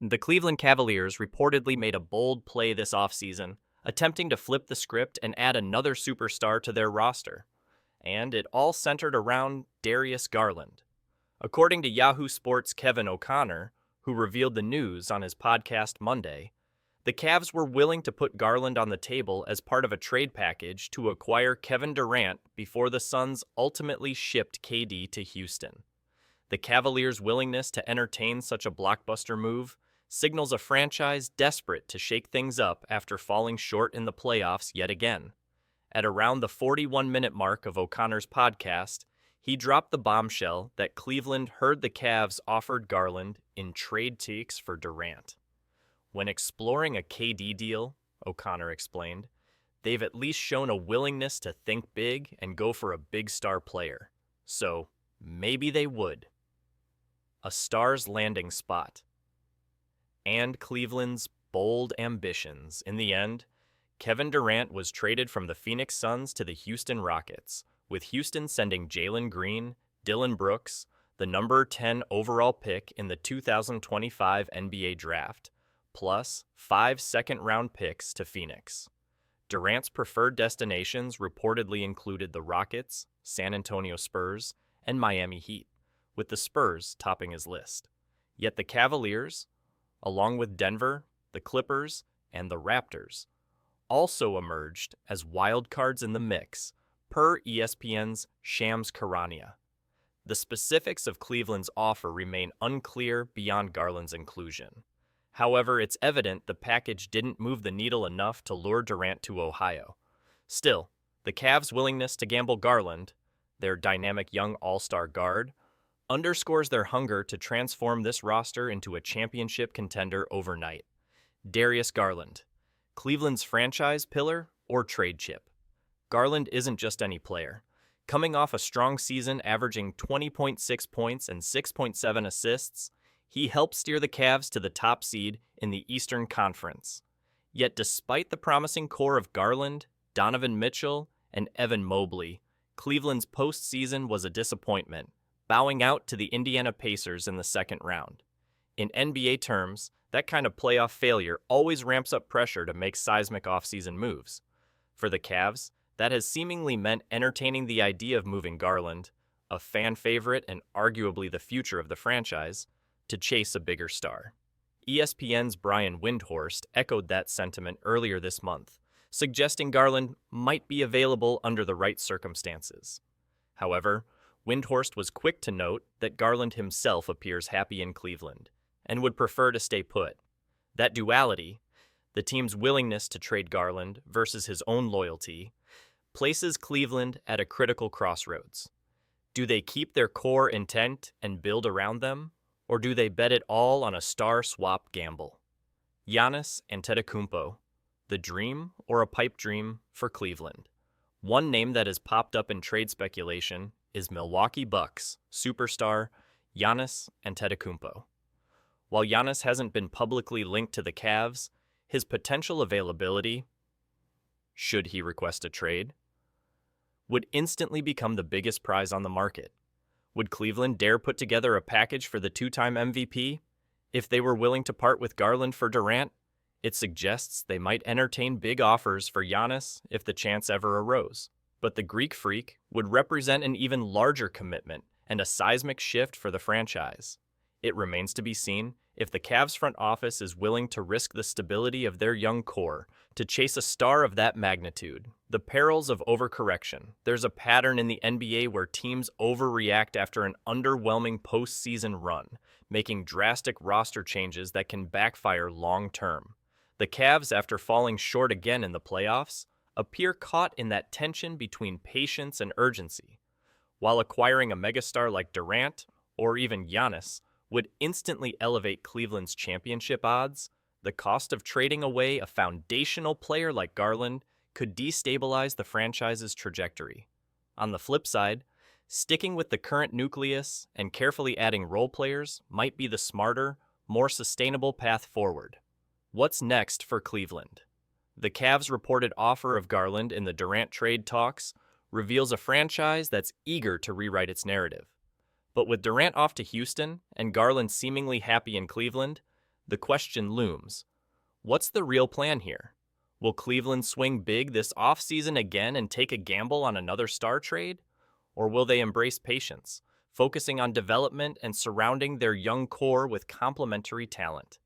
The Cleveland Cavaliers reportedly made a bold play this offseason, attempting to flip the script and add another superstar to their roster. And it all centered around Darius Garland. According to Yahoo Sports' Kevin O'Connor, who revealed the news on his podcast Monday, the Cavs were willing to put Garland on the table as part of a trade package to acquire Kevin Durant before the Suns ultimately shipped KD to Houston. The Cavaliers' willingness to entertain such a blockbuster move signals a franchise desperate to shake things up after falling short in the playoffs yet again. At around the 41-minute mark of O'Connor's podcast, he dropped the bombshell that Cleveland heard the Cavs offered Garland in trade talks for Durant. When exploring a KD deal, O'Connor explained, they've at least shown a willingness to think big and go for a big star player. So, maybe they would. A star's landing spot. And Cleveland's bold ambitions. In the end, Kevin Durant was traded from the Phoenix Suns to the Houston Rockets, with Houston sending Jalen Green, Dillon Brooks, the number 10 overall pick in the 2025 NBA Draft, plus 5 second-round picks to Phoenix. Durant's preferred destinations reportedly included the Rockets, San Antonio Spurs, and Miami Heat, with the Spurs topping his list. Yet the Cavaliers, along with Denver, the Clippers, and the Raptors, also emerged as wild cards in the mix, per ESPN's Shams Charania. The specifics of Cleveland's offer remain unclear beyond Garland's inclusion. However, it's evident the package didn't move the needle enough to lure Durant to Ohio. Still, the Cavs' willingness to gamble Garland, their dynamic young all-star guard, underscores their hunger to transform this roster into a championship contender overnight. Darius Garland, Cleveland's franchise pillar or trade chip. Garland isn't just any player. Coming off a strong season averaging 20.6 points and 6.7 assists, he helped steer the Cavs to the top seed in the Eastern Conference. Yet despite the promising core of Garland, Donovan Mitchell, and Evan Mobley, Cleveland's postseason was a disappointment, bowing out to the Indiana Pacers in the second round. In NBA terms, that kind of playoff failure always ramps up pressure to make seismic offseason moves. For the Cavs, that has seemingly meant entertaining the idea of moving Garland, a fan favorite and arguably the future of the franchise, to chase a bigger star. ESPN's Brian Windhorst echoed that sentiment earlier this month, suggesting Garland might be available under the right circumstances. However, Windhorst was quick to note that Garland himself appears happy in Cleveland and would prefer to stay put. That duality, the team's willingness to trade Garland versus his own loyalty, places Cleveland at a critical crossroads. Do they keep their core intent and build around them, or do they bet it all on a star swap gamble? Giannis Antetokounmpo, the dream or a pipe dream for Cleveland? One name that has popped up in trade speculation is Milwaukee Bucks superstar Giannis Antetokounmpo. While Giannis hasn't been publicly linked to the Cavs, his potential availability, should he request a trade, would instantly become the biggest prize on the market. Would Cleveland dare put together a package for the two-time MVP? If they were willing to part with Garland for Durant, it suggests they might entertain big offers for Giannis if the chance ever arose. But the Greek Freak would represent an even larger commitment and a seismic shift for the franchise. It remains to be seen if the Cavs front office is willing to risk the stability of their young core to chase a star of that magnitude. The perils of overcorrection. There's a pattern in the NBA where teams overreact after an underwhelming postseason run, making drastic roster changes that can backfire long-term. The Cavs, after falling short again in the playoffs, appear caught in that tension between patience and urgency. While acquiring a megastar like Durant, or even Giannis, would instantly elevate Cleveland's championship odds, the cost of trading away a foundational player like Garland could destabilize the franchise's trajectory. On the flip side, sticking with the current nucleus and carefully adding role players might be the smarter, more sustainable path forward. What's next for Cleveland? The Cavs' reported offer of Garland in the Durant trade talks reveals a franchise that's eager to rewrite its narrative. But with Durant off to Houston and Garland seemingly happy in Cleveland, The question looms. What's the real plan here? Will Cleveland swing big this offseason again and take a gamble on another star trade? Or will they embrace patience, focusing on development and surrounding their young core with complementary talent?